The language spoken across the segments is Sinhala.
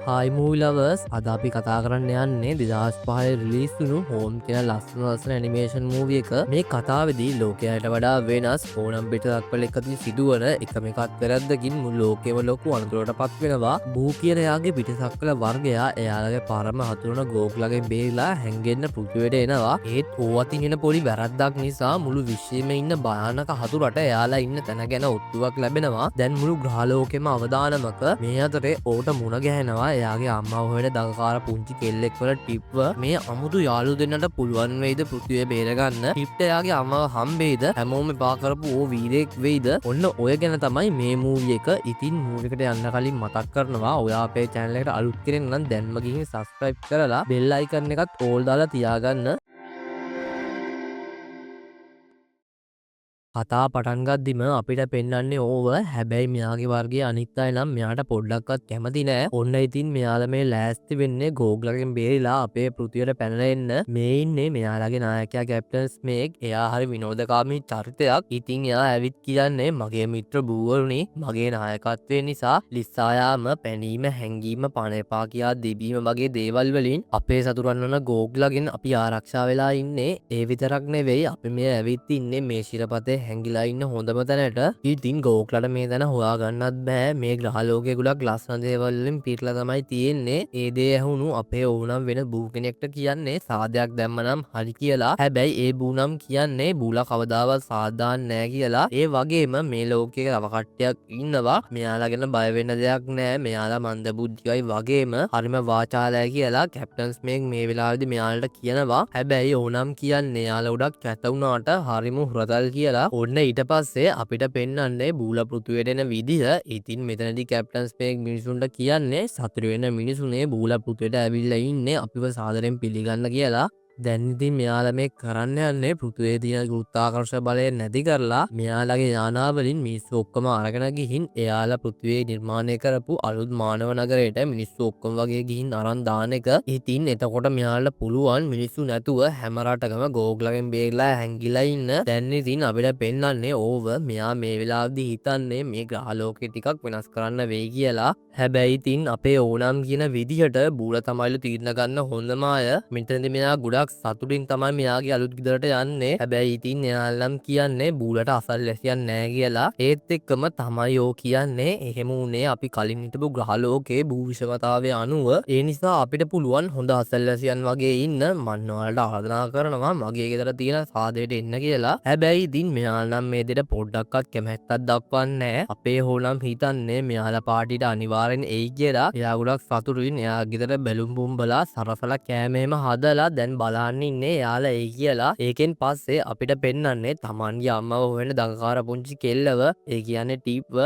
හයි මූවි ලවර්ස් අද අපි කතා කරන්න යන්නේ 2005 රිලීස් වුණු හෝම් කියන ලස්සන ඇනිමේෂන් මූවි එක. මේ කතාවේදී ලෝකයට වඩා වෙනස් ඕනම් පිටසක්වල එකකින් සිදුවන එකම එකක් වැරද්දකින් මුළු ලෝකෙම ලොකු අනතුරටපත් වෙනවා. බූ කියන එයාගේ පිටසක්වල වර්ගයා එයාලගේ පරම හතුරන ගෝග්ලගෙන් බේරිලා හැංගෙන්න පෘථිවියට එනවා. ඒත් ඕවතින් එන පොඩි වැරද්දක් නිසා මුළු විශ්වයේම ඉන්න භයානක හතුරට එයාලා ඉන්න තැන ගැන ඔත්තුවක් ලැබෙනවා. දැන් මුළු ග්‍රහලෝකෙම අවදානමක මේ අතරේ ඕට මුණ ගැහෙනවා එයාගේ අම්මව හොයන දඟකාර පුංචි කෙල්ලෙක් වල ටිප්ව. මේ අමුතු යාළු දෙන්නට පුළුවන් වෙයිද පෘථිවිය බේරගන්න? ටිප්ට එයාගේ අම්මව හම්බෙයිද? හැමෝම එපා කරපු ඕ වීරයෙක් වෙයිද? ඔන්න ඔය ගැන තමයි මේ මූවි එක. ඉතින් මූවි එකට යන්න කලින් මතක් කරනවා ඔයා අපේ channel එකට අලුත් කෙනෙක් නම් දැන්ම ගිහින් subscribe කරලා bell icon එකත් all දාලා තියාගන්න. කතා පටන් ගද්දිම අපිට පෙන්වන්නේ ඕව. හැබැයි මෙයාගේ වර්ගයේ අනිත් අය නම් මෙයාට පොඩ්ඩක්වත් කැමති නෑ. ඔන්න ඉතින් මෙයාලා මේ ලෑස්ති වෙන්නේ ගෝග්ලගෙන් බේරිලා අපේ පෘථිවියට පැනලා එන්න. මේ ඉන්නේ මෙයාලගේ නායකයා කැප්ටන් ස්මේග්. එයා හරි විනෝදකාමී චරිතයක්. ඉතින් එයා ඇවිත් කියන්නේ මගේ මිත්‍ර බූවරුනි මගේ නායකත්වය නිසා ලිස්සායාම පැනීම හැංගීම පණ එපා කියා දෙබීම වගේ දේවල් වලින් අපේ සතුරන් වන ගෝග්ලගෙන් අපි ආරක්ෂා වෙලා ඉන්නේ. ඒ විතරක් නෙවෙයි අපි මේ ඇවිත් ඉන්නේ මේ ශිරපතේ හැංගිලා ඉන්න හොඳම තැනට. ඉතින් ගෝග්ලට මේ තැන හොයාගන්නත් බෑ. මේ ග්‍රහලෝකයේ ගොඩක් ලස්සන දේවල් වලින් පිරලා තමයි තියෙන්නේ. ඒ දේ ඇහුණු අපේ ඕනම් වෙන බූ කෙනෙක්ට කියන්නේ සාදයක් දැම්මනම් හරි කියලා. හැබැයි ඒ බූ නම් කියන්නේ බූලා කවදාවත් සාද දාන්නේ නෑ කියලා. ඒ වගේම මේ ලෝකයේ තව කට්ටියක් ඉන්නවා. මෙයාලා ගැන බය වෙන්න දෙයක් නෑ. මෙයාලා මන්දබුද්ධිකයි වගේම හරිම වාචාලයි කියලා කැප්ටන් ස්මේග් මේ වෙලාවේදී මෙයාලට කියනවා. හැබැයි ඕනම් කියන්නේ යාලා උඩක් කැත වුණාට හරිම හුරතල් කියලා. ඔන්න ඊට පස්සේ අපිට පෙන්වන්නේ බූලා පෘථිවියට එන විදිහ. ඉතින් මෙතනදී කැප්ටන් ස්මේග් මිනිසුන්ට කියන්නේ සතුරු වෙන මිනිසුනේ බූලා පෘථිවියට ඇවිල්ලා ඉන්නේ අපිව සාදරයෙන් පිළිගන්න කියලා. දැන් ඉතින් මෙයාලා මේ කරන්න යන්නේ පෘථිවියේ තියෙන ගුරුත්වාකර්ෂණ බලය නැති කරලා මෙයාලගේ යානාවලින් මිනිස්සු ඔක්කොම අරගෙන ගිහින් එයාලා පෘථිවියේ නිර්මාණය කරපු අලුත් මානව නගරයට මිනිස්සු ඔක්කොම වගේ ගිහින් අරන් දාන එක. ඉතින් එතකොට මෙයාලට පුළුවන් මිනිස්සු නැතුව හැම රටකම ගෝග්ලගෙන් බේරලා හැංගිලා ඉන්න. දැන් ඉතින් අපිට පෙන්වන්නේ ඕව මෙයා මේ වෙලාවේදී හිතන්නේ මේ ග්‍රහලෝකෙ ටිකක් වෙනස් කරන්න වෙයි කියලා. හැබැයි ඉතින් අපේ ඕනම් කියන විදිහට බූලා තමයිලු තීරණ ගන්න හොඳම අය. මෙතනදී මෙයා ගොඩක් සතුටින් තමයි මෙයාගේ අලුත් ගෙදරට යන්නේ. හැබැයි ඉතින් එයාලම් කියන්නේ බූලට අසල්වැසියන් නෑ කියලා. ඒත් එක්කම තමයි ඕ කියන්නේ එහෙම උනේ අපි කලින් හිටපු ග්‍රහලෝකයේ භූ විෂමතාවය අනුව. ඒ නිසා අපිට පුළුවන් හොඳ අසල්වැසියන් වගේ ඉන්න. මම ඔයාලට ආරාධනා කරනවා මගේ ගෙදර තියෙන සාදයට එන්න කියලා. හැබැයි ඉතින් මෙයාලා නම් මේ දෙයට පොඩ්ඩක්වත් කැමැත්තක් දක්වන්නේ නෑ. අපේ හෝනම් හිතන්නේ මෙයාලා පාටියට අනිවාර්යෙන් එයි කියලා. එයා ගොඩක් සතුටුයි. එයා ගෙදර බැලුම් බුම්බලා සරසලා කෑමේම හදලා දැන් බලන්න ඉන්නේ යාලා එයි කියලා. ඒකෙන් පස්සේ අපිට පෙන්වන්නේ තමන්ගේ අම්මව හොයන දඟකාර පුංචි කෙල්ලව. ඒ කියන්නේ ටීප්ව.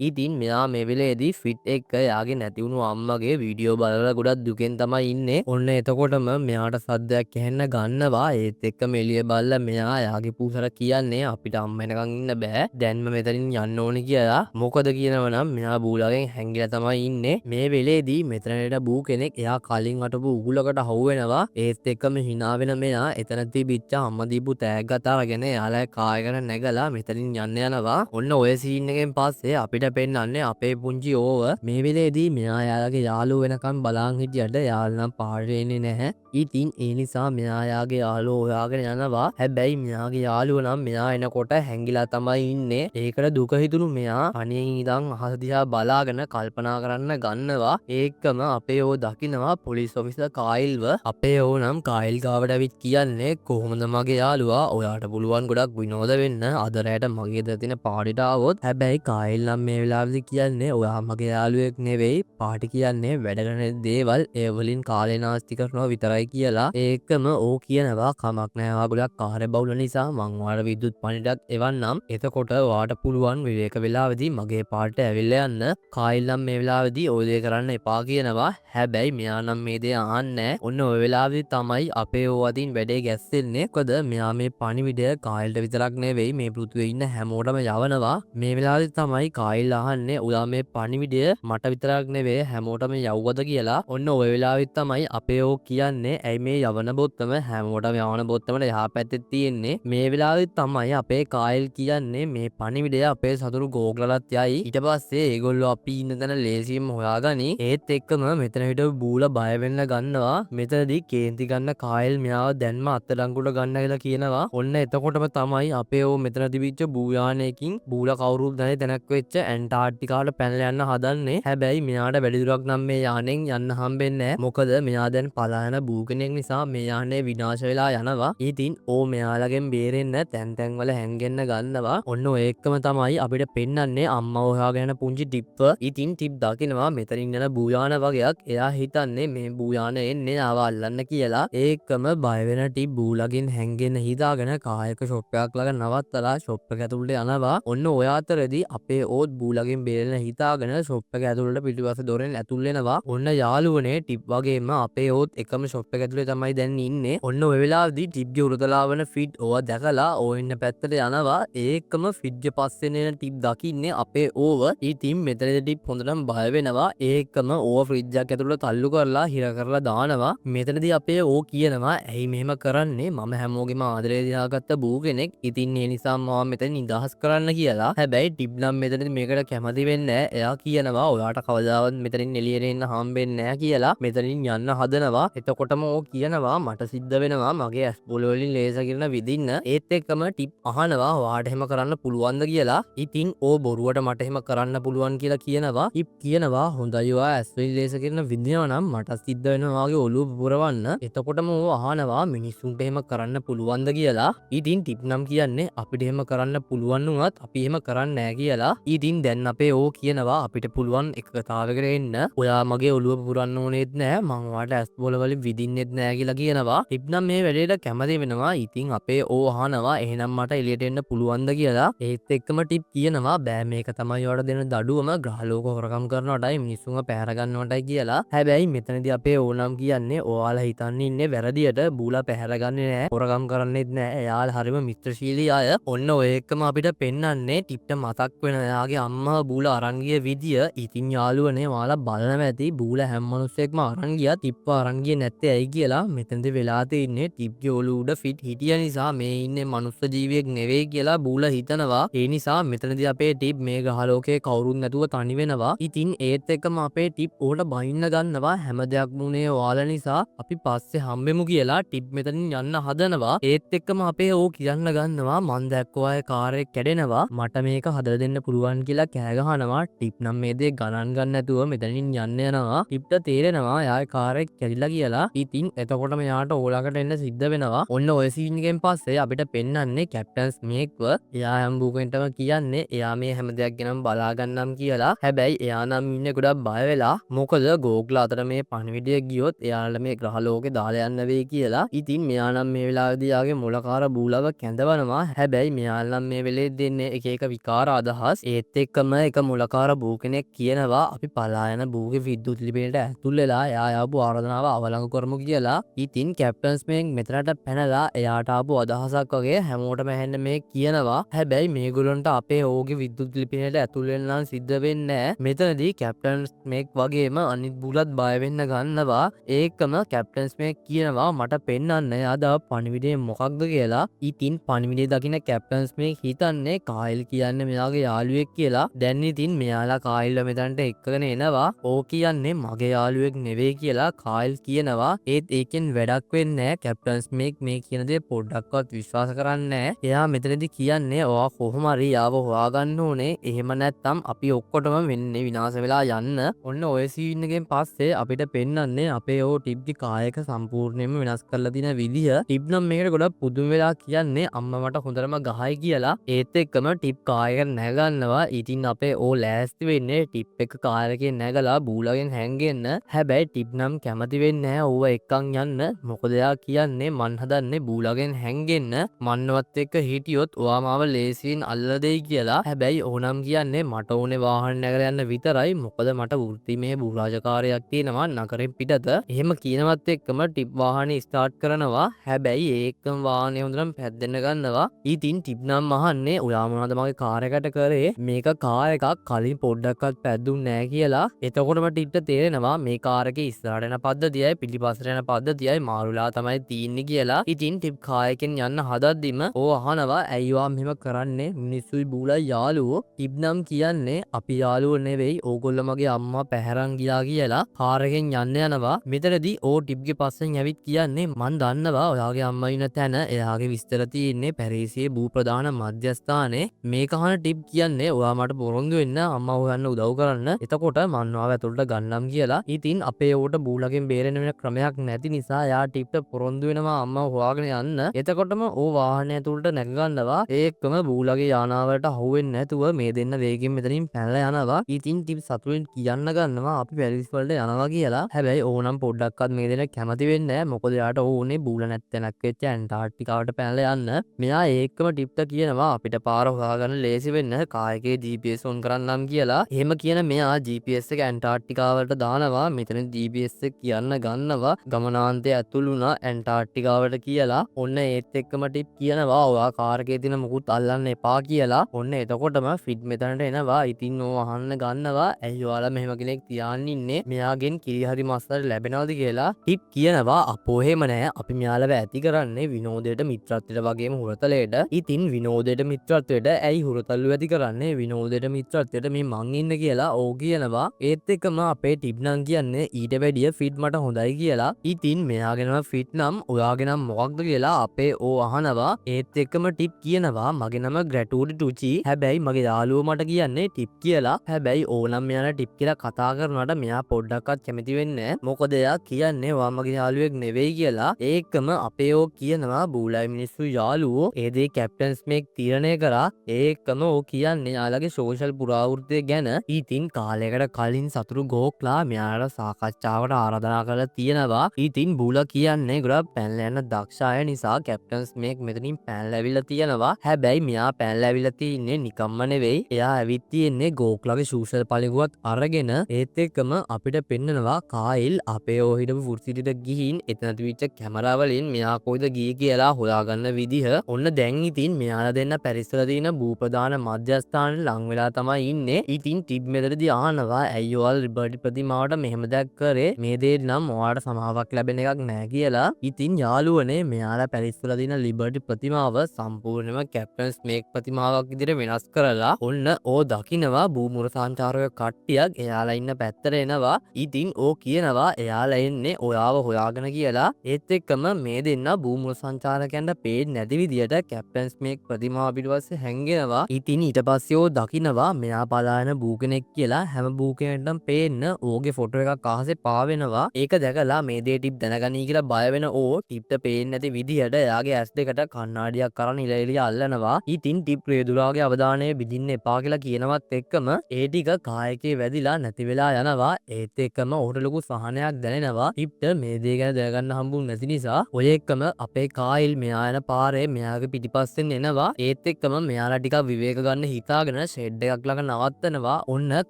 ඉතින් මෙයා මේ වෙලේදී ෆිට් එක්ක එයාගේ නැතිවුණු අම්මගේ වීඩියෝ බලලා ගොඩක් දුකෙන් තමයි ඉන්නේ. ඔන්න එතකොටම මෙයාට සද්දයක් ඇහෙන්න ගන්නවා. ඒත් එක්කම එළිය බලලා මෙයා එයාගේ පූසට කියන්නේ අපිට අම්ම එනකන් ඉන්න බෑ. දැන්ම මෙතනින් යන්න ඕනේ කියලා. මොකද කියනවනම් මෙයා බූලාගෙන් හැංගිලා තමයි ඉන්නේ. මේ වෙලේදී මෙතනට බූ කෙනෙක් එයා කලින් අටපු උගුලකට හවු වෙනවා. ඒත් එක්කම hina වෙන මෙයා එතන තිබිච්ච අම්ම දීපු තෑග්ගත් අරගෙන එයාලා කායගෙන නැගලා මෙතනින් යන්න යනවා. ඔන්න ඔය සීන් එකෙන් පස්සේ අපිට පෙන්වන්නේ අපේ පුංචි ඕව මේ වෙලේදී මෙයා යාළුවගේ යාළුව වෙනකන් බලන් හිටියට යාළුවා නම් පාරට එන්නේ නැහැ. ඉතින් ඒ නිසා මෙයා යාගේ යාළුව හොයාගෙන යනවා. හැබැයි මෙයාගේ යාළුව නම් මෙයා එනකොට හැංගිලා තමයි ඉන්නේ. ඒකට දුක හිතුණු මෙයා අනින් ඉඳන් අහස දිහා බලාගෙන කල්පනා කරන්න ගන්නවා. ඒකම අපේ ඕ දකිනවා පොලිස් ඔෆිසර් කායිල්ව. අපේ ඕ නම් කායිල් ගාවට ඇවිත් කියන්නේ කොහොමද මගේ යාළුවා ඔයාට පුළුවන් ගොඩක් විනෝද වෙන්න අද රැට මගේ ද තියෙන පාටිට ආවොත්. හැබැයි කායිල් නම් මේ වෙලාවේදී කියන්නේ ඔයා මගේ යාළුවෙක් නෙවෙයි. පාටි කියන්නේ වැඩ කරන දේවල් ඒ වලින් කාලේ නාස්ති කරනවා විතරයි කියලා. ඒකම ඕ කියනවා කමක් නෑ ඔයා ගොඩක් කාර්ය බහුල නිසා මං ඔයාලට විද්‍යුත් පණිඩක් එවන්නම්. එතකොට ඔයාට පුළුවන් විවේක වෙලාවේදී මගේ පාටට ඇවිල්ලා යන්න. කායිල් නම් මේ වෙලාවේදී ඔය දේ කරන්න එපා කියනවා. හැබැයි මෙයා නම් මේ දේ අහන්නේ නෑ. ඔන්න ඔය වෙලාවේදී තමයි අපේ ඕ අදින් වැඩේ ගැස්සෙන්නේ. මොකද මෙයා මේ පණිවිඩය කායිල්ට විතරක් නෙවෙයි මේ පෘථිවියේ ඉන්න හැමෝටම යවනවා. මේ වෙලාවේදී තමයි කායිල් ඇවිල්ලා අහන්නේ ඔයා මේ පණිවිඩය මට විතරක් නෙවෙයි හැමෝටම යවුවද කියලා. ඔන්න ඔය වෙලාවෙත් තමයි අපේ ඕ කියන්නේ ඇයි මේ යවන බොත්තම හැමෝටම යවන බොත්තමට එහා පැත්තේ තියෙන්නේ. මේ වෙලාවෙත් තමයි අපේ කායල් කියන්නේ මේ පණිවිඩය අපේ සතුරු ගෝග්ලලත් යයි. ඊට පස්සේ ඒගොල්ලෝ අපි ඉන්න තැන ලේසියෙන්ම හොයාගනි. ඒත් එක්කම මෙතන හිටපු බූලා බය වෙන්න ගන්නවා. මෙතනදී කේන්ති ගන්න කායල් මෙයාව දැන්ම අත්අඩංගුවට ගන්න කියලා කියනවා. ඔන්න එතකොටම තමයි අපේ ඕ මෙතන තිබිච්ච බූයානයකින් බූලා කවුරුත් නැති තැනක් වෙච්ච ඇන්ටාර්ක්ටිකාට පැනලා යන්න හදන්නේ. හැබැයි මෙයාට වැඩි දුරක් නම් මේ යානෙන් යන්න හම්බෙන්නේ නැහැ. මොකද මෙයා දැන් පලායන බූ කෙනෙක් නිසා මේ යානේ විනාශ වෙලා යනවා. ඉතින් ඕ මෙයාලගෙන් බේරෙන්න තැන් තැන් වල හැංගෙන්න ගන්නවා. ඔන්න ඔය එක්කම තමයි අපිට පෙන්වන්නේ අම්මා හොයාගෙන යන පුංචි ටිප්ප. ඉතින් ටිප් දකිනවා මෙතනින් යන බූයාන වගේක්. එයා හිතන්නේ මේ බූයාන එන්නේ ආව අල්ලන්න කියලා. ඒකම බය වෙන ටිප් බූලගෙන් හැංගෙන්න හිතාගෙන කායක ෂොප් එකක් ළඟ නවත්තලා ෂොප් එක ඇතුළට යනවා. ඔන්න ඔය අතරදී අපේ ඕත් බූලගෙන් බේරෙන්න හිතාගෙන ෂොප් එක ඇතුළට පිටිපස්සේ දොරෙන් ඇතුල් වෙනවා. ඔන්න යාළුවනේ ටිප් වගේම අපේ ඕත් එකම ෂොප් එක ඇතුලේ තමයි දැන් ඉන්නේ. ඔන්න ඔය වෙලාවේදී ටිප්ගේ උරතලා වන ෆිට් ඕවා දැකලා ඕ ඉන්න පැත්තට යනවා. ඒකම ෆිට්ගේ පස්සෙන් එන ටිප් දකින්නේ අපේ ඕව. ඉතින් මෙතනදී ටිප් හොඳටම බය වෙනවා. ඒකම ඕව ෆ්‍රිජ් එකක් ඇතුළට තල්ලු කරලා හිර කරලා දානවා. මෙතනදී අපේ ඕ කියනවා ඇයි මෙහෙම කරන්නේ මම හැමෝගෙම ආදරේ දිනාගත්ත බූ කෙනෙක්. ඉතින් ඒ නිසා මම මෙතන නිදහස් කරන්න කියලා. හැබැයි ටිප් නම් මෙතනදී මේකට කැමති වෙන්නේ නැහැ. එයා කියනවා ඔයාට කවදාවත් මෙතනින් එළියට එන්න හම්බෙන්නේ නැහැ කියලා. මෙතනින් යන්න හදනවා. එතකොටම ඕ කියනවා මට සිද්ධ වෙනවා මගේ ඇස් පොළ වලින් ලේසර් කිරණ විදින්න. ඒත් එක්කම ටිප් අහනවා ඔයාට එහෙම කරන්න පුළුවන්ද කියලා. ඉතින් ඕ බොරුවට මට එහෙම කරන්න පුළුවන් කියලා කියනවා. ටිප් කියනවා හොඳයි ඔයා ඇස් වලින් ලේසර් කිරණ විදිනවා නම් මට සිද්ධ වෙනවා වගේ ඔළුව පුරවන්න. එතකොටම ඕ අහනවා මිනිස්සුන්ට එහෙම කරන්න පුළුවන්ද කියලා. ඉතින් ටිප් නම් කියන්නේ අපිට එහෙම කරන්න පුළුවන් වුණත් අපි එහෙම කරන්නේ නැහැ කියලා. ඉතින් දැන් අපේ ඕ කියනවා අපිට පුළුවන් එකතාවයකට එන්න. ඔයා මගේ ඔළුව පුරන්න ඕනෙත් නැහැ. මම ඔයාට ඇස් පොළ වලින් විදින්නෙත් නැහැ කියලා කියනවා. ටිප් නම් මේ වැඩේට කැමති වෙනවා. ඉතින් අපේ ඕ අහනවා එහෙනම් මට එළියට එන්න පුළුවන්ද කියලා. ඒත් එක්කම ටිප් කියනවා බෑ මේක තමයි ඔයාට දෙන දඩුවම ග්‍රහලෝක හොරකම් කරනවටයි මිනිස්සුන්ව පැහැර ගන්නවටයි කියලා. හැබැයි මෙතනදී අපේ ඕ නම් කියන්නේ ඔයාලා හිතන්නේ ඉන්නේ වැරදියට බූලා පැහැරගන්නේ නැහැ හොරකම් කරන්නෙත් නැහැ එයාලා හරිම මිත්‍රශීලී අය. ඔන්න ඔය එක්කම අපිට පෙන්වන්නේ ටිප්ට මතක් වෙන එයාගේ අම්මා බූලා අරන් ගිය විදිය. ඉතින් යාළුවනේ ඔයාලා බලනවා ඇති බූලා හැම මිනිස්සෙක්ම අරන් ගියා ටිප්ව අරන් ගියේ නැත්තේ ඇයි කියලා. මෙතනදී වෙලා තියෙන්නේ ටිප්ගේ ඔළුව උඩ ෆිට් හිටිය නිසා මේ ඉන්නේ මනුස්ස ජීවියෙක් නෙවෙයි කියලා බූලා හිතනවා. ඒ නිසා මෙතනදී අපේ ටිප් මේ ග්‍රහලෝකේ කවුරුත් නැතුව තනි වෙනවා. ඉතින් ඒත් එක්කම අපේ ටිප් ඕට බයින්න ගන්නවා හැම දෙයක්ම උනේ ඔයාලා නිසා අපි පස්සේ හම්බෙමු කියලා. ටිප් මෙතනින් යන්න හදනවා. ඒත් එක්කම අපේ ඕ කියන්න ගන්නවා මං දැක්කෝ අය කාර් එක කැඩෙනවා මට මේක හදලා දෙන්න පුළුවන් කියලා කෑ ගහනවා. ටිප් නම් මේ දේ ගණන් ගන්න නැතුව මෙතනින් යන්න යනවා. ටිප්ට තේරෙනවා එයාගේ කාර් එක කැඩිලා කියලා. ඉතින් එතකොටම එයාට ඕලකට එන්න සිද්ධ වෙනවා. ඔන්න ඔය සීන් එකෙන් පස්සේ අපිට පෙන්වන්නේ කැප්ටන් ස්නේක්ව. එයා හැම බූකෙන්ටම කියන්නේ එයා මේ හැම දෙයක් ගැනම බලා ගන්නම් කියලා. හැබැයි එයා නම් ඉන්නේ ගොඩක් බය වෙලා. මොකද ගෝග්ලා අතර මේ පණිවිඩය ගියොත් එයාලා මේ ග්‍රහලෝකේ දාලා යන්න වෙයි කියලා. ඉතින් මෙයා නම් මේ වෙලාවේදී යාගේ මොලකාර බූලව කැඳවනවා. හැබැයි මෙයාලා නම් මේ වෙලේ දෙන්නේ එක එක විකාර අදහස්. ඒත් එක්කම එක මොලකාර බූ කෙනෙක් කියනවා අපි පලා යන බූගේ විද්‍යුත් ලිපිනයට ඇතුල් වෙලා එයා ආපු ආරාධනාව අවලංගු කරමු කියලා. ඉතින් කැප්ටන් ස්මේක් මෙතනට පැනලා එයාට ආපු අදහසක් වගේ හැමෝටම ඇහෙන්න මේ කියනවා. හැබැයි මේගොල්ලන්ට අපේ ඕගේ විද්‍යුත් ලිපිනයට ඇතුල් වෙන්න නම් සිද්ධ වෙන්නේ නැහැ. මෙතනදී කැප්ටන් ස්මේක් වගේම අනිත් බූලත් බය වෙන්න ගන්නවා. ඒකම කැප්ටන් ස්මේක් කියනවා මට පෙන්වන්න එයාද පණිවිඩය මොකක්ද කියලා. ඉතින් පණිවිඩය දකින්න කැප්ටන් ස්මේක් හිතන්නේ කායිල් කියන්නේ මෙයාගේ යාළුවෙක් කියලා. දැන් ඉතින් මෙයාලා කායිල්ව මෙතනට එක්කගෙන එනවා. ඕ කියන්නේ මගේ යාළුවෙක් නෙවෙයි කියලා කායිල් කියනවා. ඒත් ඒකෙන් වැඩක් වෙන්නේ නැහැ. කැප්ටන් ස්මේක් මේ කියන දේ පොඩ්ඩක්වත් විශ්වාස කරන්නේ නැහැ. එයා මෙතනදී කියන්නේ ඔයා කොහොම හරි යාව හොයාගන්න ඕනේ. එහෙම නැත්නම් අපි ඔක්කොටම වෙන්නේ විනාශ වෙලා යන්න. ඔන්න ඔය සීන් එකෙන් පස්සේ අපිට පෙන්වන්නේ අපේ ඕ ටිප්ගේ කායක සම්පූර්ණයෙන්ම වෙනස් කරලා තියෙන විදිය. ටිප් නම් මේකට ගොඩක් පුදුම වෙලා කියන්නේ අම්මා මට හොඳටම ගහයි කියලා. ඒත් එක්කම ටිප් කායක නැගන්නවා. ඉතින් අපේ ඕ ලෑස්ති වෙන්නේ ටිප් එක කායකෙන් නැගලා බූලගෙන් හැංගෙන්න. හැබැයි ටිප් නම් කැමති වෙන්නේ නැහැ ඕව එක්කන් යන්න. මොකද එයා කියන්නේ මං හදන්නේ බූලගෙන් හැංගෙන්න. මන්නවත් එක්ක හිටියොත් ඔයා මාව ලේසියෙන් අල්ලලා දෙයි කියලා. හැබැයි ඕනම් කියන්නේ මට ඕනේ වාහන නැගලා යන්න විතරයි. මොකද මට වෘත්තිමය බූරාජකාරයක් තියෙනවා නගරෙන් පිටත. එහෙම කියනවත් එක්කම ටිප් වාහනේ ස්ටාර්ට් කරනවා. හැබැයි ඒකම වාහනේ හොඳටම පැද්දෙන්න ගන්නවා. ඉතින් ටිප් නම් අහන්නේ ඔයා මොනවද මගේ කාර් එකට කරේ? මේක කාර් එකක් කලින් පොඩ්ඩක්වත් පැද්දුන්නේ නැහැ කියලා. එතකොටම ටිප්ට තේරෙනවා මේ කාර් එකේ ඉස්සරහට යන පද්ධතියයි පිටිපස්සට යන පද්ධතියයි මාරුලා තමයි තියෙන්නේ කියලා. ඉතින් ටිප් කාර් එකෙන් යන්න හදද්දිම ඕ අහනවා ඇයි ඔයා මෙහෙම කරන්නේ? මිනිස්සුයි බූලයි යාළුවෝ. ටිප් නම් කියන්නේ අපි යාළුවෝ නෙවෙයි ඕගොල්ලෝ මගේ අම්මා පැහැරන් ගියා කියලා. කාර් එකෙන් යන්න යනවා. මෙතනදී ඕ ටිප්ගේ පස්සෙන් ඇවිත් කියන්නේ මන් දන්නවා ඔයාගේ අම්මා ඉන්න තැන එයාගේ විස්තර තියෙන්නේ පැරිසියේ භූ ප්‍රධාන මධ්‍යස්ථානයේ. මේක අහන ටිප් කියන්නේ ඔයා මට පොරොන්දු වෙන්න අම්මා හොයන්න උදව් කරන්න. එතකොට මන් ඔයාව ඇතුළට ගන්නම් කියලා. ඉතින් අපේ ඌට බූලගෙන් බේරෙන්න වෙන ක්‍රමයක් නැති නිසා එයා ටිප්ට පොරොන්දු වෙනවා අම්මා හොයාගෙන යන්න. එතකොටම ඕ වාහනය ඇතුළට නැග ගන්නවා. ඒකම බූලගේ යානාවට අහුවෙන්නේ නැතුව මේ දෙන්න වේගෙන් මෙතනින් පැනලා යනවා. ඉතින් ටිප් සතුටින් කියන්න ගන්නවා අපි පැරිස් වලට යනවා කියලා. හැබැයි ඕනම් පොඩ්ඩක්වත් මේ දෙන්න කැමති වෙන්නේ නැහැ. මොකද එයාට ඕනේ බූල නැත්තනක් වෙච්ච ඇන්ටාර්ක්ටිකාවට පැනලා යන්න. මෙයා ඒකම ටිප්ට කියනවා අපිට පාර හොයාගන්න ලේසි වෙන්න කායකේ GPS ඔන් කරන්නම් කියලා. එහෙම කියන මෙයා GPS එක ඇන්ටාර්ක්ටිකාවට දානවා. මෙතන GPS එක කියන්න ගන්නවා ගමනාන්තය ඇතුළු වුණා ඇන්ටාර්ක්ටිකාවට කියලා. ඔන්න ඒත් එක්කම ටිප් කියනවා ඔයා කාර් එකේ තියෙන මුකුත් අල්ලන්න එපා කියලා. ඔන්න එතකොටම ෆිඩ් මෙතනට එනවා. ඉතින් ඕ අහන්න ගන්නවා ඇයි ඔයාලා මෙහෙම කෙනෙක් තියාගෙන ඉන්නේ? මෙයාගෙන් කිරි හරි මස්සට ලැබෙනවද කියලා. ටිප් කියනවා අපෝ එහෙම නෑ අපි මෙයාලව ඇති කරන්නේ විනෝදයට මිත්‍රත්වයට වගේම හුරතලයට. ඉතින් විනෝදයට මිත්‍රත්වයට ඇයි හුරතල්ලු ඇති කරන්නේ විනෝදයට මිත්‍රත්වයට මේ මං ඉන්න කියලා ඕ කියනවා. ඒත් එක්කම අපේ ටිප් නම් කියන්නේ ඊට වැඩිය ෆිට් මට හොඳයි කියලා. ඉතින් මෙයාගෙනම ෆිට් නම් ඔයාගෙනම් මොකක්ද කියලා අපේ ඕ අහනවා. ඒත් එක්කම ටිප් කියනවා මගේ නම ග්‍රැටූඩි ටුචි. හැබැයි මගේ යාළුවෝ මට කියන්නේ ටිප් කියලා. හැබැයි ඕනම් මෙයාලා ටිප් කියලා කතා කරනවට මෙයා පොඩ්ඩක්වත් කැමති වෙන්නේ නැහැ. මොකද එයා කියන්නේ ඔයා මගේ යාළුවෙක් නෙවෙයි කියලා. ඒකම අපේ ඕ කියනවා බූලයි මිනිස්සු යාළුවෝ ඒ දේ කැප්ටන් ස්මේක් තීරණය කරා. ඒකම ඕ කියන්නේ යාළගේ සෝෂල් පුරාවෘත්තය ගැන. ඉතින් කාලයකට කලින් සතුරු ගෝක්ලා මෙයාට සාකච්ඡාවට ආරාධනා කරලා තියෙනවා. ඉතින් බූලා කියන්නේ ගොඩක් පැනලා යන දක්ෂ අය නිසා කැප්ටන් ස්මේක් මෙතනින් පැනලා ඇවිල්ලා තියෙනවා. හැබැයි මෙයා පැනලා ඇවිල්ලා තින්නේ නිකම්ම නෙවෙයි. එයා ඇවිත් තියෙන්නේ ගෝක්ලාගේ සෝෂල් පළිගුවත් අරගෙන. ඒත් එක්කම අපිට පෙන්නනවා කායිල් අපේ ඕ හිටපු ෆුඩ්සිටිට ගිහින් එතන තිබිච්ච කැමරා වලින් මෙයා කොයිද ගියේ කියලා හොයාගන්න විදිහ. ඔන්න දැන් ඉතින් මෙයාලා දෙන්න පැරිස් වල තියෙන භූප්‍රධාන මධ්‍යස්ථානෙට ලං වෙලා තමයි ඉන්නේ. ඉතින් ටිප් මෙතනදී අහනවා ඇයි ඔයාලා ලිබර්ටි ප්‍රතිමාවට මෙහෙම දෙයක් කරේ? මේ දේ නම් ඔයාලට සමාවක් ලැබෙන එකක් නෑ කියලා. ඉතින් යාළුවනේ මෙයාලා පැරිස් වල තියෙන ලිබර්ටි ප්‍රතිමාව සම්පූර්ණයෙන්ම කැප්ටන් ස්මේක් ප්‍රතිමාවක් විදිහට වෙනස් කරලා ඔන්න ඕ දකින්නවා භූමුර සංචාරක කට්ටියක් එයාලා ඉන්න පැත්තට එනවා. ඉතින් ඕ කියනවා එයාලා එන්නේ ඔයාව හොයාගෙන කියලා. ඒත් එක්කම මේ දෙන්න භූමුර සංචාරකයන්ට පේන්නේ නැති විදියට කැප්ටන් ස්මේක් ප්‍රතිමාව පිටපස්සේ හැංගෙනවා. ඉතින් ඊට පස්සේ ඕ දකින්නවා මෙයා පලායන බූ කෙනෙක් කියලා. හැම බූ කෙනෙක්ටම පේන්න ඕගේ ෆොටෝ එකක් අහසේ පාවෙනවා. ඒක දැකලා මේ දේ ටිප් දැනගනී කියලා බය වෙන ඕ ටිප්ට පේන්නේ නැති විදියට එයාගේ ඇස් දෙකට කණ්ණාඩියක් අරන් ඉලෙලිය අල්ලනවා. ඉතින් ටිප් රේදුලාගේ අවධානය බිඳින්න එපා කියලා කියනවත් එක්කම ඒ ටික කායකේ වැදිලා නැති වෙලා යනවා. ඒත් එක්කම ඔහුට ලොකු සහනයක් දැනෙනවා. ටිප්ට මේ දේ ගැන දැනගන්න හම්බුනේ නැති නිසා. ඔය එක්කම අපේ කායිල් මෙයා යන පාරේ මෙයාගේ පිටිපස්සෙන් එනවා. ඒත් එක්කම මෙයාලා ටිකක් විවේක ගන්න හිතාගෙන ෂෙඩ් එකක් ළඟ නවත්තනවා. ඔන්න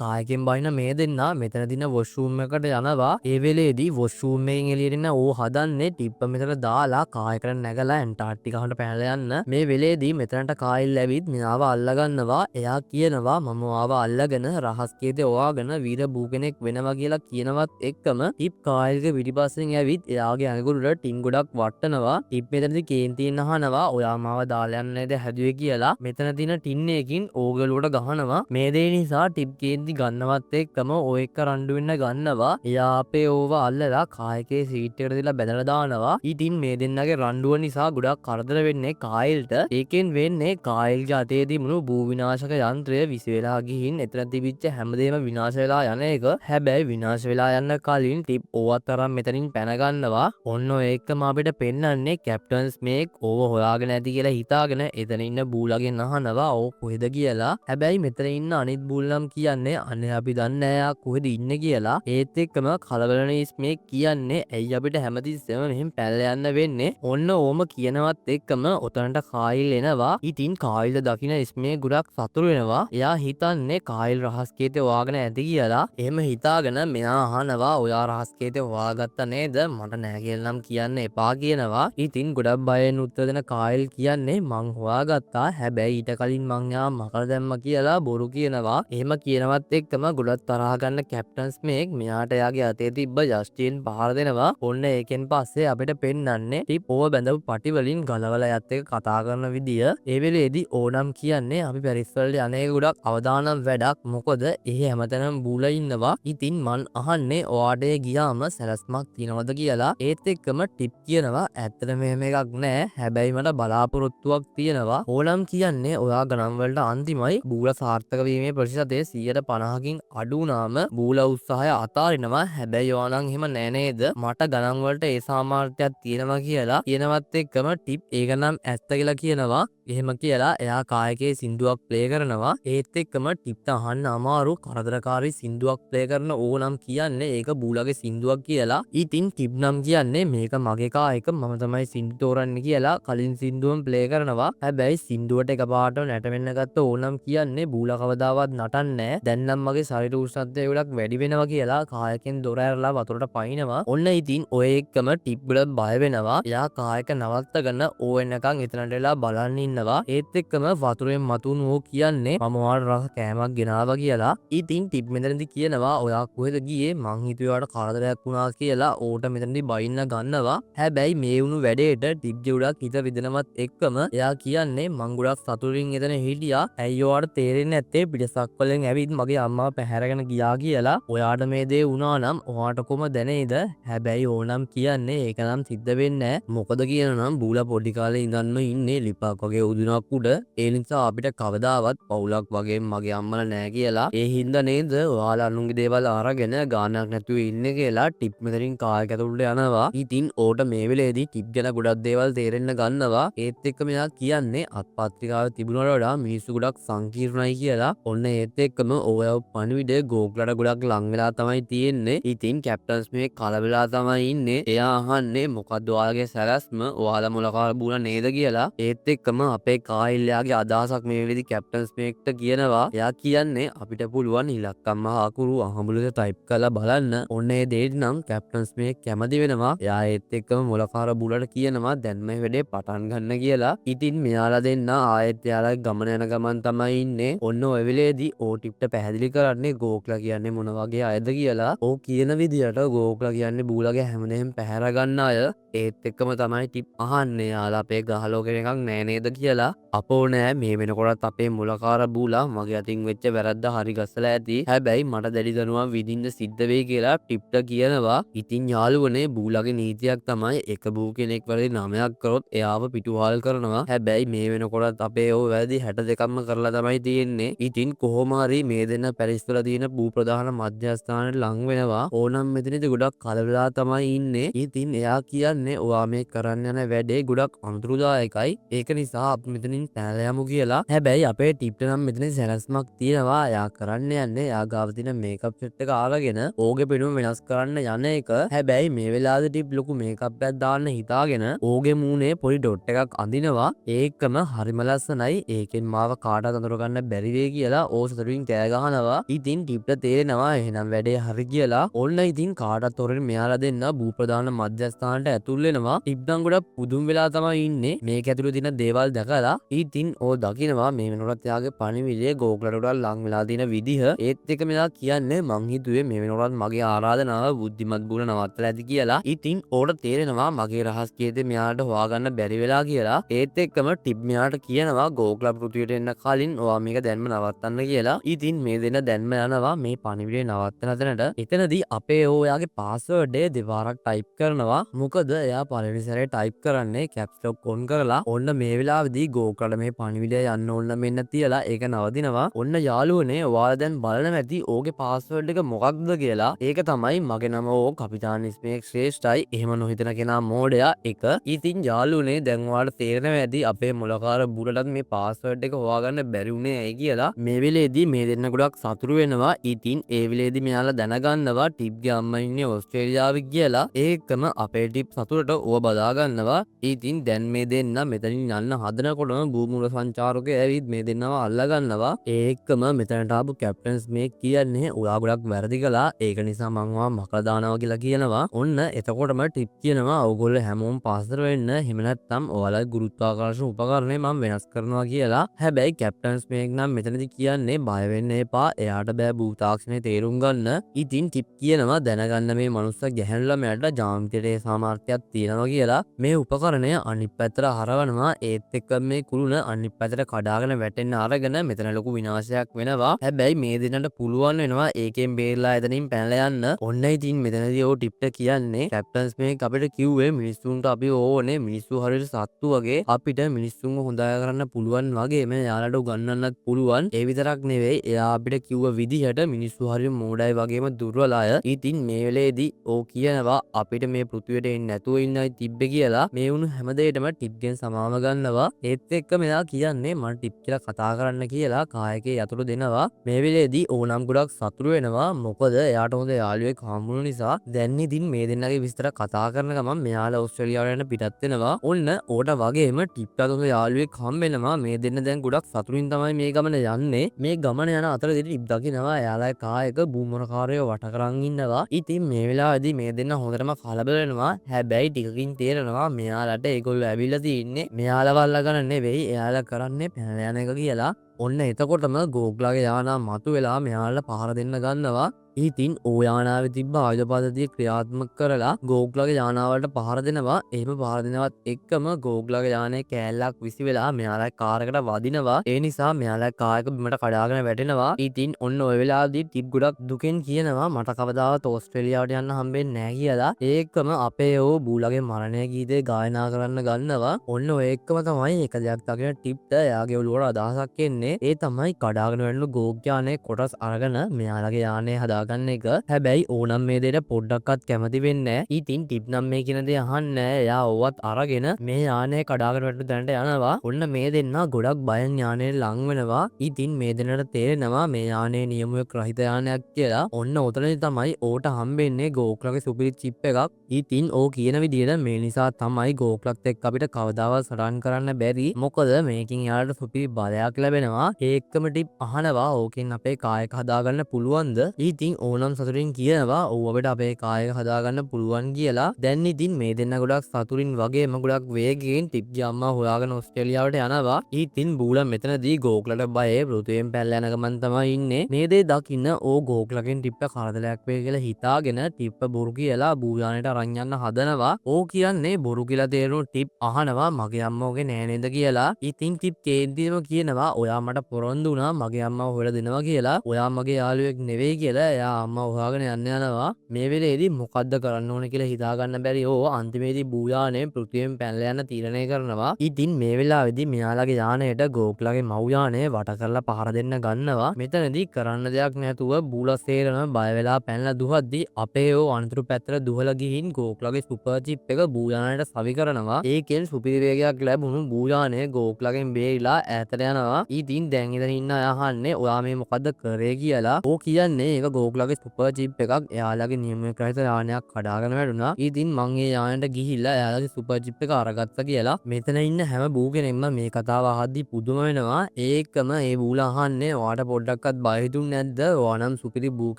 කායකෙන් බයින මේ දෙන්නා මෙතන දින වොෂ්රූම් එකට යනවා. ඒ වෙලේදී වොෂ්රූම් එකෙන් එළියට එන ඕ හදන්නේ ටිප්ප මෙතන දාලා කායකට නැගලා ඇන්ටාර්ක්ටිකාවට පැනලා යන්න. මේ වෙලේදී මෙතනට කායිල් ඇවිත් මෙයාව අල්ලගන්නවා. එයා කියනවා මම ඔයාව අල්ලගෙන රහස් කේතේ ඔයාගෙන වීර බූ කෙනෙක් වෙනවා කියලා කියනවත් එක්කම ටිප් කායිල්ගේ පිටිපස්සෙන් ඇවිත් එයාගේ අඟුලට ටින් ගොඩක් වට්ටනවා. ටිප් මෙතනදී කේන්තියෙන් අහනවා ඔයා මාව දාලා යන්න නේද හැදුවේ කියලා. මෙතන තියෙන ටින් එකකින් ඕගලුවට ගහනවා. මේ දේ නිසා ටිප් කේන්ති ගන්නවත් එක්කම ඔය එක්ක රණ්ඩු වෙන්න ගන්නවා. එයා අපේ ඕව අල්ලලා කායකේ සීට් එකට දාලා බැදලා දානවා. ඉතින් මේ දෙන්නගේ රණ්ඩුව නිසා ගොඩක් කරදර වෙන්නේ කායිල්ට. ඒකෙන් වෙන්නේ කායිල්ගේ අතේ තිබුණු භූ විනාශක යන්ත්‍රය විසි වෙලා ගිහින් එතන තිබිච්ච හැමදේම විනාශ වෙලා යන එක. හැබැයි විනාශ වෙලා යන්න කලින් ටිප් ඕවත් තරම් මෙතනින් පැන ගන්නවා. ඔන්න ඔය එක්කම අපිට පෙන්වන්නේ කැප්ටන් ස්මේක් ඕව හොයාගෙන ඇති කියලා හිතාගෙන එතන ඉන්න බූලගෙන් අහනවා ඕ කොහෙද කියලා. හැබැයි මෙතන ඉන්න අනිත් බූල්නම් කියන්නේ අනේ අපි දන්නේ නෑ යා කොහෙද ඉන්නේ කියලා. ඒත් එක්කම කලබලන ස්මේක් කියන්නේ ඇයි අපිට හැමතිස්සෙම මෙහෙම පැනලා යන්න වෙන්නේ. ඔන්න ඕම කියනවත් එක්කම ඔතනට කායිල් එනවා. ඉතින් කායිල් දකින්න ස්මේක් ගොඩක් සතුටු වෙනවා. එයා හිතන්නේ කායිල් රහස් කේතේ හොයාගෙන ඇති කියලා. එහෙම හිතාගෙන මෙයා අහනවා ඔයා රහස් කේතේ හොයාගත්තා නේද? මට නෑ කියලා නම් කියන්න එපා කියනවා. ඉතින් ගොඩක් බයෙන් උත්තර දෙන කායිල් කියන්නේ මං හොයාගත්තා. හැබැයි ඊට කලින් මං යා මකලා දැම්මා කියලා කියලා බොරු කියනවා. එහෙම කියනවත් එක්කම ගොඩක් තරහ ගන්න කැප්ටන් ස්මේක් මෙයාට එයාගේ අතේ තිබ්බ ජස්ටින් පහර දෙනවා. ඔන්න ඒකෙන් පස්සේ අපිට පෙන්වන්නේ ටිප් ඕව බැඳපු පටි වලින් ගලවලා යත් එක කතා කරන විදිය. ඒ වෙලේදී ඕනම් කියන්නේ අපි පැරිස් වලට යන්නේ ගොඩක් අවදානම් වැඩක්. මොකද එහි හැමතැනම බූලා ඉන්නවා. ඉතින් මන් අහන්නේ ඔයාට ගියාම සැලැස්මක් තියනවද කියලා. ඒත් එක්කම ටිප් කියනවා ඇත්තට මෙහෙම එකක් නෑ. හැබැයි මට බලාපොරොත්තුවක් තියෙනවා. ඕනම් කියන්නේ ඔයා ගණන් වලට අන්තිමයි බූලා සාර්ථක වීමේ ප්‍රතිශතය 150කින් අඩු වුණාම බූලා උත්සාහය අතාරිනවා. හැබැයි ඔයා නම් එහෙම නෑ නේද? මට ගණන් වලට ඒ සාමර්ථ්‍යයක් තියෙනවා කියලා කියනවත් එක්කම ටිප් ඒක නම් ඇත්ත කියලා කියනවා. එහෙම කියලා එයා කායකේ සින්දුවක් ප්ලේ කරනවා. ඒත් එක්කම ටිප්ට අහන්න අමාරු කරදරකාරී සින්දුවක් ප්ලේ කරන ඕනම් කියන්නේ ඒක බූලාගේ සින්දුවක් කියලා. ඉතින් ටිප් නම් කියන්නේ මේක මගේ කායක මම තමයි සින්දු තෝරන්නේ කියලා කලින් සින්දුවම ප්ලේ කරනවා. හැබැයි සින්දුවට එකපාරට නැටවෙන්න ගත්ත ඕනම් කියන්නේ බූලා කවදාවත් නටන්නේ නැහැ. දැන් නම් මගේ ශරීර උෂ්ණත්වය ගොඩක් වැඩි වෙනවා කියලා කායකෙන් දොර ඇරලා වතුරට පනිනවා. ඔන්න ඉතින් ඔය එක්කම ටිප් ගොඩක් බය වෙනවා. එයා කායක නවත්තගෙන ඕවෙනකන් එතනට වෙලා බලන් ඉන්නවා. ඒත් එක්කම වතුරෙන් මතුනෝ කියන්නේ මම ඔයාලට රස කෑමක් ගෙනාවා කියලා. ඉතින් ටිප් මෙතනදී කියනවා ඔයා කොහෙද ගියේ? මං හිතුවේ ඔයාලට කරදරයක් වුණා කියලා. ඕට මෙතනදී බයින්න ගන්නවා. හැබැයි මේ වුණු වැඩේට ටිප්ගේ ගොඩක් හිත රිදෙනවත් එක්කම එයා කියන්නේ මං ගොඩක් සතුටින් එතන හිටියා. ඇයි ඔයාලට තේරෙන්නේ නැත්තේ පිටසක් වලින් ඇවිත් මගේ අම්මාව පැහැරගෙන ගියා කියලා. ඔයාට මේ දේ වුණා නම් ඔයාට කොහොම දැනේද? හැබැයි ඕනම් කියන්නේ ඒක නම් සිද්ධ වෙන්නේ නැහැ. මොකද කියනනම් බූලා පොඩි කාලේ ඉඳන්ම ඉන්නේ ලිපක් වගේ උදුනක් උඩ. ඒ නිසා අපිට කවදාවත් පවුලක් වගේ මගේ අම්මලා නැහැ කියලා. ඒ හින්දා නේද ඔයාලා අනුන්ගේ දේවල් අරගෙන ගානක් නැතුව ඉන්නේ කියලා ටිප් මෙතනින් කායක ඇතුළට යනවා. ඉතින් ඕට මේ වෙලේදී ටිප් ගැන ගොඩක් දේවල් තේරෙන්න ගන්නවා. ඒත් එක්ක මෙයා කියන්නේ අත්පත්‍රිකාවේ තිබුණට වඩා මිනිස්සු ගොඩක් සංකීර්ණයි කියලා. ඔන්න ඒත් එක්කම ඔය පණිවිඩය ගෝග්ලට ගොඩක් ලං වෙලා තමයි තියෙන්නේ. ඉතින් කැප්ටන්ස් මේ කලබලලා තමයි ඉන්නේ. එයා අහන්නේ මොකද්ද ඔයාලගේ සැලැස්ම? ඔයාලා මොලකාර බූලා නේද කියලා. ඒත් එක්කම අපේ කායිල්යාගේ අදහසක් මේ වෙලේදී කැප්ටන්ස් මේක්ට කියනවා. එයා කියන්නේ අපිට පුළුවන් ඉලක්කම් අකුරු අහඹුලට ටයිප් කරලා බලන්න. ඔන්න ඒ දෙයට නම් කැප්ටන්ස් මේක් කැමති වෙනවා. එයා ඒත් එක්කම මොලකාර බූලට කියනවා දැන් මේ වැඩේ පටන් ගන්න කියලා. ඉතින් මෙයාලා දෙන්න ආයෙත් එයාලා ගමන යන ගමන් තමයි ඉන්නේ. ඔන්න ඔය වෙලේදී ඕ ටිප්ට පැහැදිලි කරන්නේ ගෝක්ලා කියන්නේ මොන වගේ අයද කියලා. ඕ කියන විදියට ගෝක්ලා කියන්නේ බූලාගේ හැමදේම පැහැර ගන්න අය. ඒත් එක්කම තමයි ටිප් අහන්නේ යාලා අපේ ගහලෝකෙන එකක් නෑ නේද කියලා. අපෝ නෑ මේ වෙනකොටත් අපේ මුලකාර බූලා මගේ අතින් වෙච්ච වැරද්ද හරි ගස්සලා ඇති. හැබැයි මට දැඩි දනුවම් විඳින්න සිද්ධ වෙයි කියලා ටිප්ට කියනවා. ඉතින් යාළුවනේ බූලාගේ නීතියක් තමයි එක බූ කෙනෙක් වැරදි 9ක් කරොත් එයාව පිටුවහල් කරනවා. හැබැයි මේ වෙනකොටත් අපේ ඕ වැරදි 62ක්ම කරලා තමයි තියෙන්නේ. ඉතින් කොහොම හරි මේ දෙන්න පැරිස් වල තියෙන බූ ප්‍රධාන මධ්‍යස්ථානයට ලං වෙනවා. ඕනම් මෙතනදී ගොඩක් කලබලලා තමයි ඉන්නේ. ඉතින් එයා කියන්නේ ඔයා මේ කරන්න යන වැඩේ ගොඩක් අනුතුරුදායකයි. ඒක නිසා අපි මෙතනින් පැනලා යමු කියලා. හැබැයි අපේ ටිප්ට නම් මෙතන සැලැස්මක් තියෙනවා. එයා කරන්න යන්නේ එයා ගාව තියෙන මේකප් සෙට් එක අරගෙන ඕගේ පෙනුම වෙනස් කරන්න යන එක. හැබැයි මේ වෙලාවේ ටිප් ලොකු මේකප් එකක් දාන්න හිතාගෙන ඕගේ මූණේ පොඩි ඩොට් එකක් අඳිනවා. ඒකම හරිම ලස්සනයි. ඒකෙන් මාව කාටවත් අඳුර ගන්න බැරි වෙයි කියලා ඕ සතුටින් කෑ ගහනවා. ඉතින් ටිප්ට තේරෙනවා එහෙනම් වැඩේ හරි කියලා. ඔන්න ඉතින් කාටවත් තොරෙන් මෙයාලා දෙන්න බූ ප්‍රධාන මධ්‍යස්ථානට ඇතුල් වෙනවා. ටිප් නම් ගොඩක් පුදුම වෙලා තමයි ඉන්නේ. මේක ඇතුළේ තියෙන දේවල් දැකලා. ඉතින් ඕ දකිනවා මේ වෙනකොටත් එයාගේ පණිවිඩය ගෝග්ලට උඩ ලං වෙලා තියෙන විදිහ. ඒත් එක මෙයා කියන්නේ මං හිතුවේ මේ වෙනකොටත් මගේ ආරාධනාව බුද්ධිමත් බූල නවත්තලා ඇති කියලා. ඉතින් ඕට තේරෙනවා මගේ රහස් කීයද මෙයාට හොයාගන්න බැරි වෙලා කියලා. ඒත් එක්කම ටිප් මෙයාට කියනවා ගෝග්ලා පෘථිවියට එන්න කලින් ඔයා මේක දැන්ම නවත්තන්න කියලා. ඉතින් මේ දෙන්න දැන්ම යනවා මේ පණිවිඩය නවත්තන තැනට. එතනදී අපේ ඕ එයාගේ පාස්වර්ඩ් එක දෙපාරක් ටයිප් කරනවා. මොකද එයා පළවෙනි සැරේ ටයිප් කරන්නේ කැප්ස් ලොක් ඔන් කරලා. ඔන්න මේ වෙලාවේදී ගෝග්ලට මේ පණිවිඩය යන්න ඕන මෙන්න තියලා ඒක නවතිනවා. ඔන්න යාළුවනේ ඔයාලා දැන් බලන්න ඇති ඕගේ පාස්වර්ඩ් එක මොකක්ද කියලා. ඒක තමයි මගේ නම ඕ කපිතාන් ස්මේක් ශ්‍රේෂ්ඨයි. එහෙම නොහිතන කෙනා මෝඩයා එක. ඉතින් යාළුවනේ දැන් ඔයාලට තේරෙනවා ඇති අපේ මොලකාර බුලටත් මේ පාස්වර්ඩ් එක හොයාගන්න බැරි වුණේ ඇයි කියලා. මේ වෙලේදී මේ දෙන්න ගොඩක් සතුටු වෙනවා. ඉතින් ඒ වෙලේදී මෙයාලා දැනගන්නවා ටිප්ගේ අම්මා ඉන්නේ ඕස්ට්‍රේලියාවේ කියලා. ඒකම අපේ ටිප් සතුටට ඕව බදා ගන්නවා. ඉතින් දැන් මේ දෙන්න මෙතනින් යන්න හදනකොටම භූමුල සංචාරකය ඇවිත් මේ දෙන්නවා අල්ලගන්නවා. ඒකම මෙතනට ආපු කැප්ටන්ස් මේ කියන්නේ ඔයා ගොඩක් වැරදි කළා. ඒක නිසා මං ඔයාව මකලා දානවා කියලා කියනවා. ඔන්න එතකොටම ටිප් කියනවා ඔයගොල්ලෝ හැමෝම පාසල වෙන්න. එහෙම නැත්නම් ඔයාලා ගුරුත්වාකර්ෂණ උපකරණය මම වෙනස් කරනවා කියලා. හැබැයි කැප්ටන්ස් මේක් නම් මෙතනදි කියන්නේ බය වෙන්න එපා. එයාට බෑ භූතාක්ෂණය තේරුම් ගන්න. ඉතින් ටිප් කියනවා දැනගන්න මේ මනුස්ස ගැහැණු ළමයාට ජාමිතියේ සාමර්ථ්‍යයක් තියෙනවා කියලා. මේ උපකරණය අනිත් පැත්තට හරවනවා. ඒත් එක්ක මේ කුළුණ අනිත් පැත්තට කඩාගෙන වැටෙන්න අරගෙන මෙතන ලොකු විනාශයක් වෙනවා. හැබැයි මේ දෙන්නට පුළුවන් වෙනවා ඒකෙන් බේරලා එතනින් පැනලා යන්න. ඔන්න ඉතින් මෙතනදී ඔය ටිප් එක කියන්නේ කැප්ටන්ස් මේක අපිට කිව්වේ මිනිස්සුන්ට අපි ඕනේ මිනිස්සු හරියට සත්තු වගේ අපිට මිනිස්සුන්ව හොඳා කරන්න පුළුවන් වගේම යාලට උගන්වන්නත් පුළුවන්. ඒ විතරක් නෙවෙයි එයා අපිට කිව්ව විදිහට මිනිස්සු හරිය මෝඩයි වගේම දුර්වල අය. ඉතින් මේ වෙලේදී ඕ කියනවා අපිට මේ පෘථිවියට එන්නේ නැතුව ඉන්නයි තිබ්බේ කියලා. මේ වුණු හැමදේටම ටිප් ගෙන් සමාව ගන්නවා. ඒත් එක්ක මෙයා කියන්නේ මම ටිප් කියලා කතා කරන්න කියලා කායකේ යතුරු දෙනවා. මේ වෙලේදී ඕනම් ගොඩක් සතුටු වෙනවා. මොකද එයාට හොඳ යාළුවෙක් හම්බුණු නිසා. දැන් ඉතින් මේ දෙන්නගේ විස්තර කතා කරන ගමන් මෙයාලා ඕස්ට්‍රේලියාවට යන්න පිටත් වෙනවා. ඔන්න ඕට වගේම ටිප් අතොඳ යාළුවෙක් හම්බෙනවා. මේ දෙන්න දැන් ගොඩක් සතුටින් තමයි මේ ගමන යන්නේ. මේ ගමන යන අතරදී ටිප් දකිනවා එයාලා කායක බූමරකාරයෝ වට කරන් ඉන්නවා. ඉතින් මේ වෙලාවේදී මේ දෙන්න හොඳටම කලබල වෙනවා. හැබැයි ටිකකින් තේරෙනවා මෙයාලට ඒගොල්ලෝ ඇවිල්ලා තින්නේ මෙයාලව අල්ලගන්න නෙවෙයි එයාලා කරන්නේ පැනලා යන එක කියලා. ඔන්න එතකොටම ගෝග්ලාගේ යානා මතුවෙලා මෙයාලට පහර දෙන්න ගන්නවා. ඉතින් ඕ යානාවේ තිබ්බ ආයුධ පද්ධතිය ක්‍රියාත්මක කරලා ගෝග්ලාගේ යානාවලට පහර දෙනවා. එහෙම පහර දෙනවත් එක්කම ගෝග්ලාගේ යානයේ කෑල්ලක් විසි වෙලා මෙයාලා කාරකට වදිනවා. ඒ නිසා මෙයාලා කායක බිමට කඩාගෙන වැටෙනවා. ඉතින් ඔන්න ඔය වෙලාවේදී ටිප් ගොඩක් දුකෙන් කියනවා මට කවදාවත් ඕස්ට්‍රේලියාවට යන්න හම්බෙන්නේ නැහැ කියලා. ඒකම අපේ ඕ බූලාගේ මරණය ගීතේ ගායනා කරන්න ගන්නවා. ඔන්න ඔය එක්කම තමයි එක දෙයක් දකින ටිප්ට එයාගේ ඔළුවට අදහසක් එන්නේ. ඒ තමයි කඩාගෙන වැටෙන ගෝග්යානේ කොටස් අරගෙන මෙයාලගේ යානය හදා ගන්න එක. හැබැයි ඕනම් මේ දෙයට පොඩ්ඩක්වත් කැමති වෙන්නේ නැහැ. ඉතින් ටිප් නම් මේ කියන දේ අහන්නේ නැහැ. එයා ඕවත් අරගෙන මේ යානය කඩාගෙන වැටෙන තැනට යනවා. ඔන්න මේ දෙන්නා ගොඩක් බයෙන් යානයට ලං වෙනවා. ඉතින් මේ දෙන්නට තේරෙනවා මේ යානයේ නියමුවෙක් රහිත යානයක් කියලා. ඔන්න ඔතනදි තමයි ඕට හම්බෙන්නේ ගෝග්ලාගේ සුපිරි චිප් එකක්. ඉතින් ඕ කියන විදිහට මේ නිසා තමයි ගෝග්ලත් එක්ක අපිට කවදාවත් සටන් කරන්න බැරි. මොකද මේකින් යාලට සුපිරි බලයක් ලැබෙනවා. ඒකම ටිප් අහනවා ඕකෙන් අපේ කායක හදාගන්න පුළුවන්ද? ඉතින් ඕනම් සතුටින් කියනවා ඔව් අපිට අපේ කායක හදාගන්න පුළුවන් කියලා. දැන් ඉතින් මේ දෙන්න ගොඩක් සතුටින් වගේම ගොඩක් වේගයෙන් ටිප්ගේ අම්මා හොයාගෙන ඕස්ට්‍රේලියාවට යනවා. ඉතින් බූලා මෙතනදී ගෝග්ලට බයේ පෘථිවියෙන් පැනලා යන ගමන් තමයි ඉන්නේ. මේ දේ දකින්න ඕ ගෝග්ලගෙන් ටිප්ප කරදරයක් වෙයි කියලා හිතාගෙන ටිප්ප බොරු කියලා බූයානට අරන් යන්න හදනවා. ඕ කියන්නේ බොරු කියලා තේරුණු ටිප් අහනවා මගේ අම්මා ඔගේ නෑ නේද කියලා. ඉතින් ටිප් කේන්තියම කියනවා ඔයා මට පොරොන්දු වුණා මගේ අම්මා හොයලා දෙනවා කියලා. ඔයා මගේ යාළුවෙක් නෙවෙයි කියලා එයා අම්මා හොයාගෙන යන්න යනවා. මේ වෙලේදී මොකද්ද කරන්න ඕන කියලා හිතාගන්න බැරි ඕ අන්තිමේදී බූයානේ පෘථිවියෙන් පැනලා යන්න තීරණය කරනවා. ඉතින් මේ වෙලාවේදී මෙයාලගේ යානයට ගෝග්ලාගේ මව් යානය වට කරලා පහර දෙන්න ගන්නවා. මෙතනදී කරන්න දෙයක් නැතුව බූලා සේරම බය වෙලා පැනලා දුවද්දී අපේ ඕ අනතුරු පැත්තට දුවලා ගිහින් ගෝග්ලාගේ සුපර් චිප් එක බූයානට සවි කරනවා. ඒකෙන් සුපිරි වේගයක් ලැබුණු බූයානය ගෝග්ලාගෙන් බේරිලා ඈතට යනවා. ඉතින් දැන් ඉතින් ඉන්න අය අහන්නේ ඔයා මේ මොකද්ද කරේ කියලා. ඕ කියන්නේ ඒක ගෝග්ලාගේ සුපර් චිප් එකක් එයාලගේ නියමයක් රහිත යානයක් කඩාගෙන වැටුණා. ඉතින් මං ඒ යානට ගිහිල්ලා එයාලගේ සුපර් චිප් එක අරගත්තා කියලා. මෙතන ඉන්න හැම බූ කෙනෙක්ම මේ කතාව අහද්දී පුදුම වෙනවා. ඒකම ඒ බූලා අහන්නේ ඔයාට පොඩ්ඩක්වත් බය හිතුන්නේ නැද්ද? ඔයා නම් සුපිරි බූ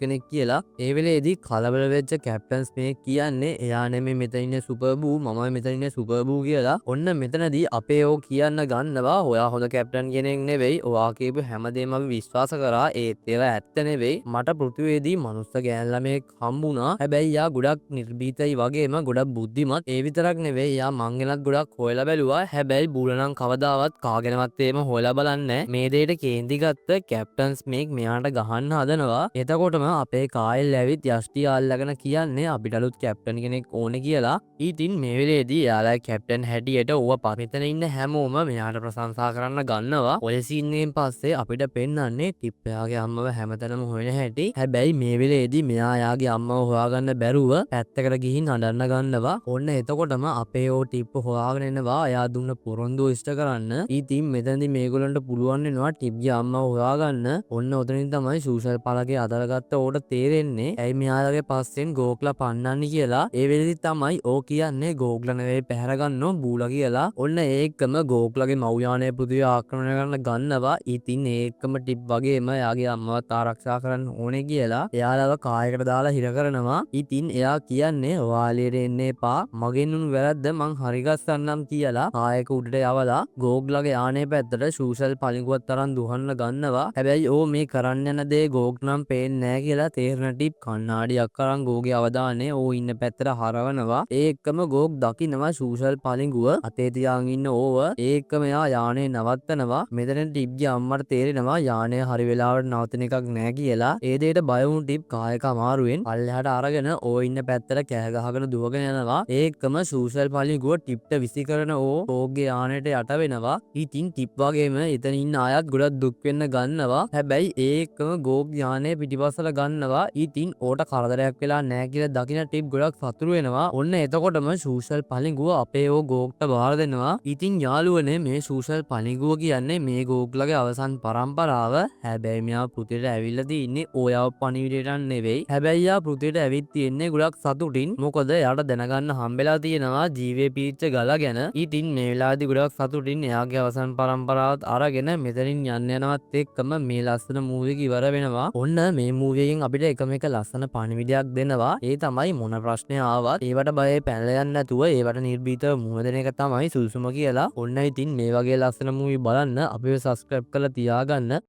කෙනෙක් කියලා. ඒ වෙලේදී කලබල වෙච්ච කැප්ටන්ස් මේ කියන්නේ එයා නෙමෙයි මෙතන ඉන්නේ සුපර් බූ මමයි මෙතන ඉන්නේ සුපර් බූ කියලා. ඔන්න මෙතනදී අපේ ඕ කියන්න ගන්නවා ඔයා හොඳ කැප්ටන් කෙනෙක් නෙවෙයි. ඔයා කියපු හැමදේම අපි විශ්වාස කරා. ඒත් ඒවා ඇත්ත නෙවෙයි. මට පෘථිවියේදී මනුස්ස ගෑන් ළමයෙක් හම්බුණා. හැබැයි යා ගොඩක් නිර්භීතයි වගේම ගොඩක් බුද්ධිමත්. ඒ විතරක් නෙවෙයි යා මං ගැනත් ගොඩක් හොයලා බැලුවා. හැබැයි බූලා නම් කවදාවත් කාගෙනවත් එහෙම හොයලා බලන්නේ නැහැ. මේ දෙයට කේන්ති ගත්ත කැප්ටන්ස් මේක් මෙයාට ගහන්න හදනවා. එතකොටම අපේ කායල් ඇවිත් යෂ්ටි අල්ලගෙන කියන්නේ අපිට අලුත් කැප්ටන් කෙනෙක් ඕනේ කියලා. ඉතින් මේ වෙලේදී යාලා කැප්ටන් හැටියට ඌව පරිතන ඉන්න හැමෝම මෙයාට ප්‍රශංසා කරන්න ගන්නවා. ඔය සීන් එකෙන් පස්සේ අපිට පෙන්වන්නේ ටිප් එයාගේ අම්මව හැමතැනම හොයන හැටි. හැබැයි හැබැයි මේ වෙලේදී මෙයා යාගේ අම්මව හොයාගන්න බැරුව පැත්තකට ගිහින් හඬන්න ගන්නවා. ඔන්න එතකොටම අපේ ඕ ටිප් හොයාගෙන එනවා එයා දුන්න පොරොන්දුව ඉෂ්ට කරන්න. ඉතින් මෙතනදී මේගොල්ලන්ට පුළුවන් වෙනවා ටිප්ගේ අම්මව හොයාගන්න. ඔන්න ඔතනින් තමයි සූෂල් පළගේ අදරගත්ත ඕට තේරෙන්නේ ඇයි මෙයාලගේ පස්සෙන් ගෝග්ලා පන්නන්නේ කියලා. ඒ වෙලෙදි තමයි ඕ කියන්නේ ගෝග්ලා නෙවෙයි පැහැරගන්නෝ බූලා කියලා. ඔන්න ඒකම ගෝග්ලාගේ මව්යානයේ පෘථිවිය ආක්‍රමණය කරන්න ගන්නවා. ඉතින් ඒකම ටිප් වගේම එයාගේ අම්මවත් ආරක්ෂා කරන්න ඕනේ කියලා එයාලව කායකට දාලා හිර කරනවා. ඉතින් එයා කියන්නේ ඔයාලට එන්න එපා මගෙන් උණු වැරද්ද මං හරිගස්සන්නම් කියලා කායක උඩට යවලා ගෝග්ලාගේ යානේ පැත්තට සූෂල් පළිඟුවත් තරම් දුහන්න ගන්නවා. හැබැයි ඕ මේ කරන්න යන දේ ගෝග් නම් පේන්නේ නැහැ කියලා තේරෙන ටිප් කණ්ණාඩියක් අරන් ගෝගේ අවධානය ඕ ඉන්න පැත්තට හරවනවා. ඒකම ගෝග් දකිනවා සූෂල් පළිඟුව අතේ තියාගෙන ඉන්න ඕව. ඒකම එයා යානේ නවත්තනවා. මෙතන ටිප්ගේ අම්මට තේරෙනවා යානේ හරි වෙලාවට නවතින එකක් නැහැ කියලා. ඒ දෙයට බය වුණු ටිප් කායක අමාරුවෙන් පල්ලෙහාට අරගෙන ඕ ඉන්න පැත්තට කෑ ගහගෙන දුවගෙන යනවා. ඒකම සූෂල් පළිඟුව ටිප්ට විසි කරන ඕ ගෝග්ගේ යානෙට යට වෙනවා. ඉතින් ටිප් වගේම එතන ඉන්න අයත් ගොඩක් දුක් වෙන්න ගන්නවා. හැබැයි ඒකම ගෝග් යානේ පිටිපස්සට ගන්නවා. ඉතින් ඕට කරදරයක් වෙලා නැහැ කියලා දකින ටිප් ගොඩක් සතුටු වෙනවා. ඔන්න එතකොටම සූෂල් පළිඟුව අපේ ඕ ගෝග්ට බාර දෙනවා. ඉතින් යාළුවනේ මේ සූෂල් පළිඟුව කියන්නේ මේ ගෝග්ලගේ අවසන් පරම්පරාව. හැබැයි මෙයා පෘථිවියට ඇවිල්ලා තින්නේ ඔයාව පණිවිඩයට නෙවෙයි. හැබැයි යා පෘථිවියට ඇවිත් තින්නේ ගොඩක් සතුටින්. මොකද එයාට දැනගන්න හම්බෙලා තියෙනවා ජීවේ පීච්ච ගල ගැන. ඉතින් මේ වෙලාවේදී ගොඩක් සතුටින් එයාගේ අවසන් පරම්පරාවත් අරගෙන මෙතනින් යන්න යනවත් එක්කම මේ ලස්සන මූවි එක ඉවර වෙනවා. ඔන්න මේ මූවි එකෙන් අපිට එකම එක ලස්සන පණිවිඩයක් දෙනවා. ඒ තමයි මොන ප්‍රශ්නේ ආවත් ඒවට බය පැනලා යන්න නැතුව ඒවට නිර්භීතව මුහුණ දෙන එක තමයි සුදුසුම කියලා. ඔන්න ඉතින් මේ වගේ ලස්සන මූවි බලන්න අපිව සබ්ස්ක්‍රයිබ් කරලා තියාගන්න.